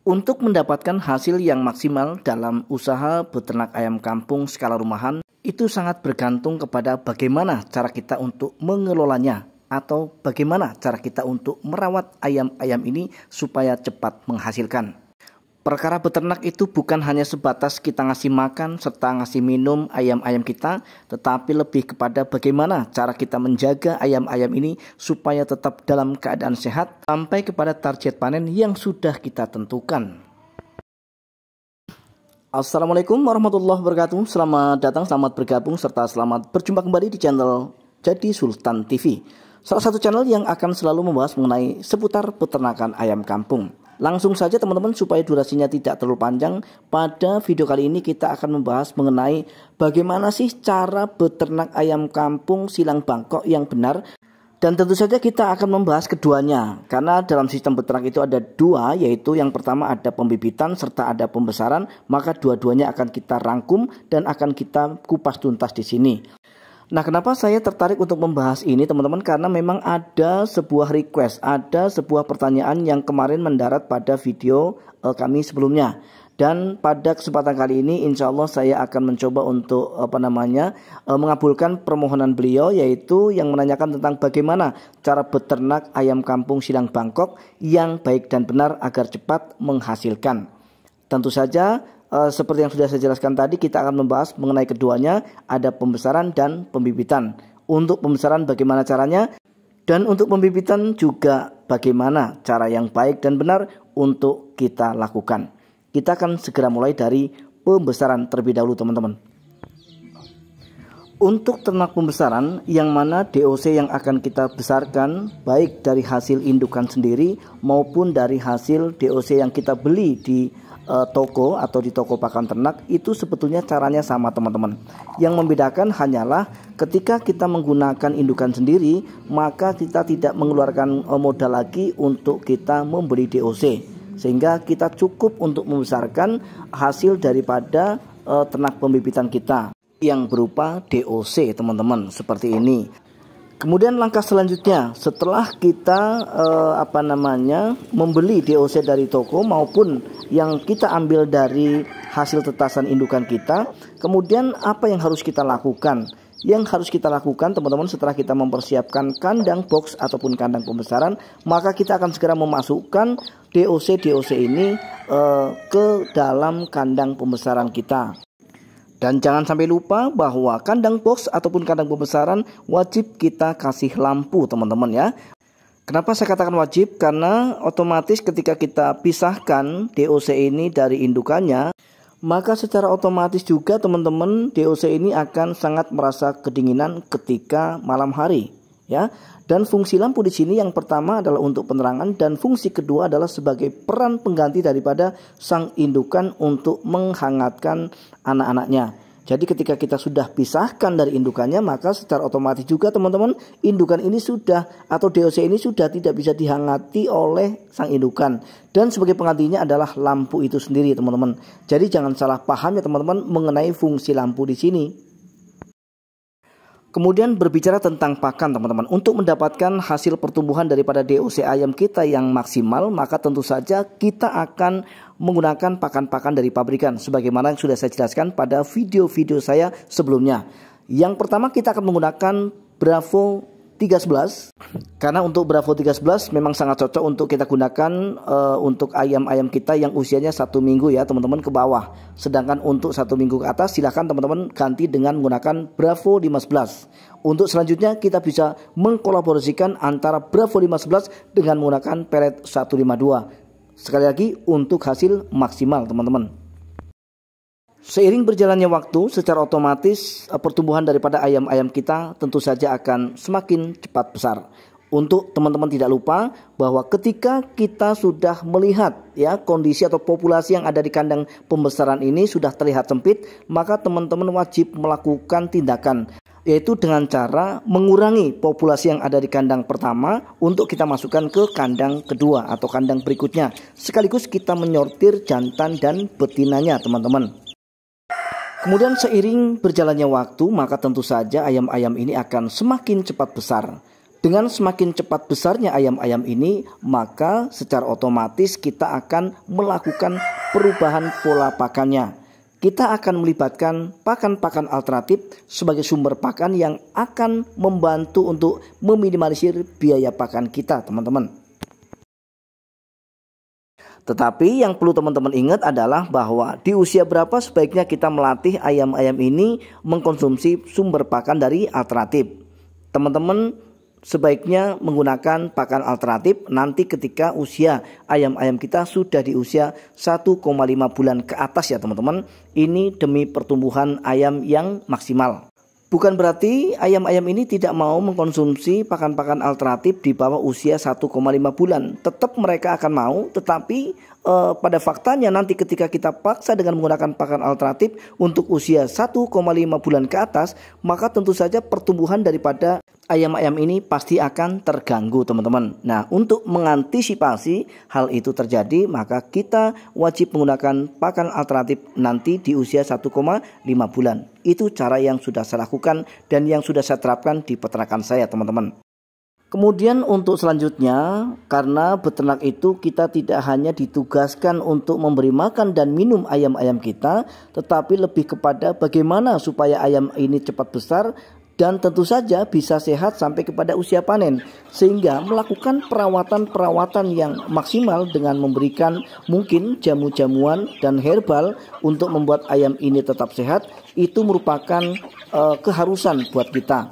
Untuk mendapatkan hasil yang maksimal dalam usaha beternak ayam kampung skala rumahan, itu sangat bergantung kepada bagaimana cara kita untuk mengelolanya atau bagaimana cara kita untuk merawat ayam-ayam ini supaya cepat menghasilkan. Perkara beternak itu bukan hanya sebatas kita ngasih makan serta ngasih minum ayam-ayam kita, tetapi lebih kepada bagaimana cara kita menjaga ayam-ayam ini supaya tetap dalam keadaan sehat sampai kepada target panen yang sudah kita tentukan. Assalamualaikum warahmatullahi wabarakatuh. Selamat datang, selamat bergabung, serta selamat berjumpa kembali di channel Jadi Sultan TV. Salah satu channel yang akan selalu membahas mengenai seputar peternakan ayam kampung. Langsung saja teman-teman, supaya durasinya tidak terlalu panjang, pada video kali ini kita akan membahas mengenai bagaimana sih cara beternak ayam kampung silang Bangkok yang benar. Dan tentu saja kita akan membahas keduanya, karena dalam sistem beternak itu ada dua, yaitu yang pertama ada pembibitan serta ada pembesaran. Maka dua-duanya akan kita rangkum dan akan kita kupas tuntas di sini. Nah, kenapa saya tertarik untuk membahas ini teman-teman? Karena memang ada sebuah request, ada sebuah pertanyaan yang kemarin mendarat pada video kami sebelumnya. Dan pada kesempatan kali ini insya Allah saya akan mencoba untuk mengabulkan permohonan beliau, yaitu yang menanyakan tentang bagaimana cara beternak ayam kampung silang Bangkok yang baik dan benar agar cepat menghasilkan. Tentu saja seperti yang sudah saya jelaskan tadi, kita akan membahas mengenai keduanya, ada pembesaran dan pembibitan. Untuk pembesaran bagaimana caranya, dan untuk pembibitan juga bagaimana cara yang baik dan benar untuk kita lakukan. Kita akan segera mulai dari pembesaran terlebih dahulu teman-teman. Untuk ternak pembesaran, yang mana DOC yang akan kita besarkan baik dari hasil indukan sendiri maupun dari hasil DOC yang kita beli di toko atau di toko pakan ternak, itu sebetulnya caranya sama teman-teman. Yang membedakan hanyalah ketika kita menggunakan indukan sendiri, maka kita tidak mengeluarkan modal lagi untuk kita membeli DOC, sehingga kita cukup untuk membesarkan hasil daripada ternak pembibitan kita yang berupa DOC teman-teman, seperti ini. Kemudian langkah selanjutnya, setelah kita membeli DOC dari toko maupun yang kita ambil dari hasil tetasan indukan kita, kemudian apa yang harus kita lakukan? Yang harus kita lakukan teman-teman, setelah kita mempersiapkan kandang box ataupun kandang pembesaran, maka kita akan segera memasukkan DOC ini ke dalam kandang pembesaran kita. Dan jangan sampai lupa bahwa kandang box ataupun kandang pembesaran wajib kita kasih lampu teman-teman ya. Kenapa saya katakan wajib? Karena otomatis ketika kita pisahkan DOC ini dari indukannya, maka secara otomatis juga teman-teman DOC ini akan sangat merasa kedinginan ketika malam hari ya. Dan fungsi lampu di sini yang pertama adalah untuk penerangan, dan fungsi kedua adalah sebagai peran pengganti daripada sang indukan untuk menghangatkan anak-anaknya. Jadi ketika kita sudah pisahkan dari indukannya, maka secara otomatis juga teman-teman, indukan ini sudah atau DOC ini sudah tidak bisa dihangati oleh sang indukan. Dan sebagai penggantinya adalah lampu itu sendiri teman-teman. Jadi jangan salah paham ya teman-teman mengenai fungsi lampu di sini. Kemudian berbicara tentang pakan teman-teman, untuk mendapatkan hasil pertumbuhan daripada DOC ayam kita yang maksimal, maka tentu saja kita akan menggunakan pakan-pakan dari pabrikan sebagaimana yang sudah saya jelaskan pada video-video saya sebelumnya. Yang pertama kita akan menggunakan Bravo 311, karena untuk Bravo 311 memang sangat cocok untuk kita gunakan untuk ayam-ayam kita yang usianya 1 minggu ya teman-teman ke bawah. Sedangkan untuk 1 minggu ke atas silahkan teman-teman ganti dengan menggunakan Bravo 511. Untuk selanjutnya kita bisa mengkolaborasikan antara Bravo 511 dengan menggunakan pelet 152. Sekali lagi untuk hasil maksimal teman-teman. Seiring berjalannya waktu, secara otomatis pertumbuhan daripada ayam-ayam kita tentu saja akan semakin cepat besar. Untuk teman-teman tidak lupa bahwa ketika kita sudah melihat ya kondisi atau populasi yang ada di kandang pembesaran ini sudah terlihat sempit, maka teman-teman wajib melakukan tindakan, yaitu dengan cara mengurangi populasi yang ada di kandang pertama untuk kita masukkan ke kandang kedua atau kandang berikutnya. Sekaligus kita menyortir jantan dan betinanya teman-teman. Kemudian seiring berjalannya waktu, maka tentu saja ayam-ayam ini akan semakin cepat besar. Dengan semakin cepat besarnya ayam-ayam ini, maka secara otomatis kita akan melakukan perubahan pola pakannya. Kita akan melibatkan pakan-pakan alternatif sebagai sumber pakan yang akan membantu untuk meminimalisir biaya pakan kita, teman-teman. Tetapi yang perlu teman-teman ingat adalah bahwa di usia berapa sebaiknya kita melatih ayam-ayam ini mengkonsumsi sumber pakan dari alternatif. Teman-teman sebaiknya menggunakan pakan alternatif nanti ketika usia ayam-ayam kita sudah di usia 1,5 bulan ke atas ya teman-teman. Ini demi pertumbuhan ayam yang maksimal. Bukan berarti ayam-ayam ini tidak mau mengkonsumsi pakan-pakan alternatif di bawah usia 1,5 bulan. Tetap mereka akan mau, tetapi pada faktanya nanti ketika kita paksa dengan menggunakan pakan alternatif untuk usia 1,5 bulan ke atas, maka tentu saja pertumbuhan daripada ayam-ayam ini pasti akan terganggu, teman-teman. Nah, untuk mengantisipasi hal itu terjadi, maka kita wajib menggunakan pakan alternatif nanti di usia 1,5 bulan. Itu cara yang sudah saya lakukan dan yang sudah saya terapkan di peternakan saya, teman-teman. Kemudian untuk selanjutnya, karena beternak itu kita tidak hanya ditugaskan untuk memberi makan dan minum ayam-ayam kita, tetapi lebih kepada bagaimana supaya ayam ini cepat besar dan tentu saja bisa sehat sampai kepada usia panen. Sehingga melakukan perawatan-perawatan yang maksimal dengan memberikan mungkin jamu-jamuan dan herbal untuk membuat ayam ini tetap sehat, itu merupakan keharusan buat kita.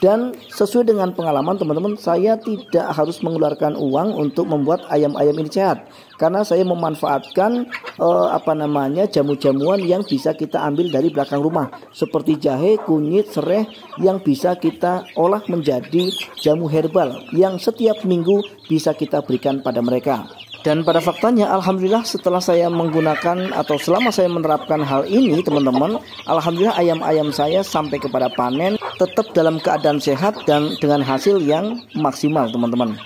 Dan sesuai dengan pengalaman teman-teman, saya tidak harus mengeluarkan uang untuk membuat ayam-ayam ini sehat, karena saya memanfaatkan jamu-jamuan yang bisa kita ambil dari belakang rumah, seperti jahe, kunyit, sereh yang bisa kita olah menjadi jamu herbal yang setiap minggu bisa kita berikan pada mereka. Dan pada faktanya alhamdulillah setelah saya menggunakan atau selama saya menerapkan hal ini teman-teman, alhamdulillah ayam-ayam saya sampai kepada panen tetap dalam keadaan sehat dan dengan hasil yang maksimal, teman-teman.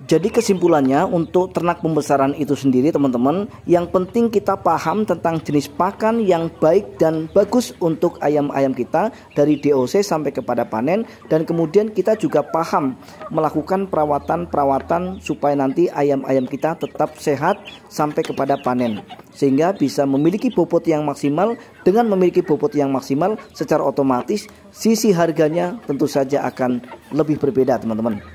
Jadi kesimpulannya untuk ternak pembesaran itu sendiri teman-teman, yang penting kita paham tentang jenis pakan yang baik dan bagus untuk ayam-ayam kita dari DOC sampai kepada panen. Dan kemudian kita juga paham melakukan perawatan-perawatan supaya nanti ayam-ayam kita tetap sehat sampai kepada panen, sehingga bisa memiliki bobot yang maksimal. Dengan memiliki bobot yang maksimal, secara otomatis sisi harganya tentu saja akan lebih berbeda, teman-teman.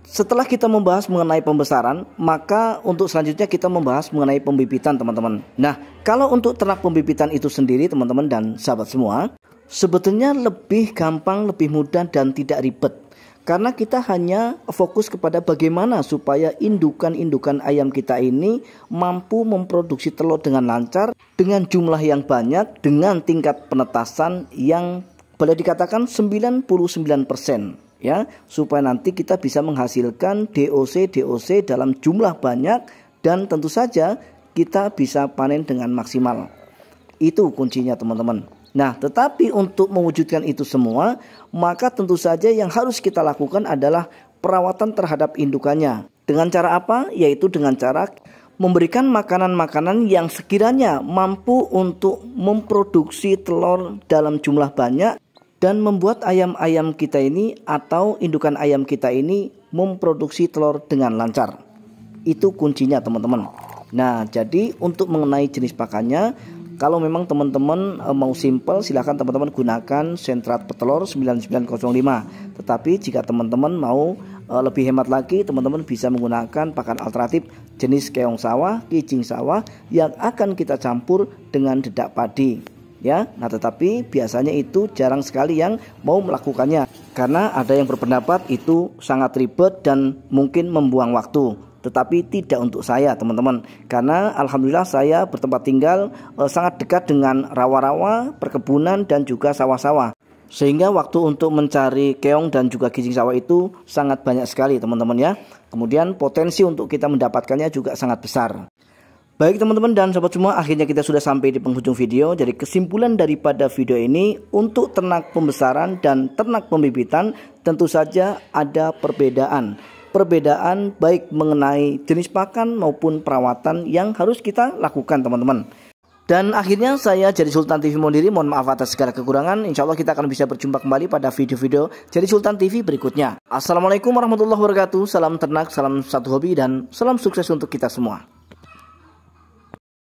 Setelah kita membahas mengenai pembesaran, maka untuk selanjutnya kita membahas mengenai pembibitan, teman-teman. Nah, kalau untuk ternak pembibitan itu sendiri teman-teman dan sahabat semua, sebetulnya lebih gampang, lebih mudah dan tidak ribet. Karena kita hanya fokus kepada bagaimana supaya indukan-indukan ayam kita ini mampu memproduksi telur dengan lancar, dengan jumlah yang banyak, dengan tingkat penetasan yang boleh dikatakan 99%. Ya, supaya nanti kita bisa menghasilkan DOC dalam jumlah banyak dan tentu saja kita bisa panen dengan maksimal. Itu kuncinya, teman-teman. Nah, tetapi untuk mewujudkan itu semua, maka tentu saja yang harus kita lakukan adalah perawatan terhadap indukannya. Dengan cara apa? Yaitu dengan cara memberikan makanan-makanan yang sekiranya mampu untuk memproduksi telur dalam jumlah banyak dan membuat ayam-ayam kita ini atau indukan ayam kita ini memproduksi telur dengan lancar. Itu kuncinya, teman-teman. Nah, jadi untuk mengenai jenis pakannya, kalau memang teman-teman mau simple, silahkan teman-teman gunakan sentrat petelur 9905. Tetapi jika teman-teman mau lebih hemat lagi, teman-teman bisa menggunakan pakan alternatif jenis keong sawah, kijing sawah yang akan kita campur dengan dedak padi. Ya, nah tetapi biasanya itu jarang sekali yang mau melakukannya, karena ada yang berpendapat itu sangat ribet dan mungkin membuang waktu. Tetapi tidak untuk saya, teman-teman, karena alhamdulillah saya bertempat tinggal sangat dekat dengan rawa-rawa, perkebunan dan juga sawah-sawah, sehingga waktu untuk mencari keong dan juga kijing sawah itu sangat banyak sekali, teman-teman ya. Kemudian potensi untuk kita mendapatkannya juga sangat besar. Baik teman-teman dan sobat semua, akhirnya kita sudah sampai di penghujung video. Jadi kesimpulan daripada video ini, untuk ternak pembesaran dan ternak pembibitan tentu saja ada perbedaan. Perbedaan baik mengenai jenis pakan maupun perawatan yang harus kita lakukan, teman-teman. Dan akhirnya saya Jadi Sultan TV mohon diri, mohon maaf atas segala kekurangan. Insya Allah kita akan bisa berjumpa kembali pada video-video Jadi Sultan TV berikutnya. Assalamualaikum warahmatullahi wabarakatuh. Salam ternak, salam satu hobi, dan salam sukses untuk kita semua.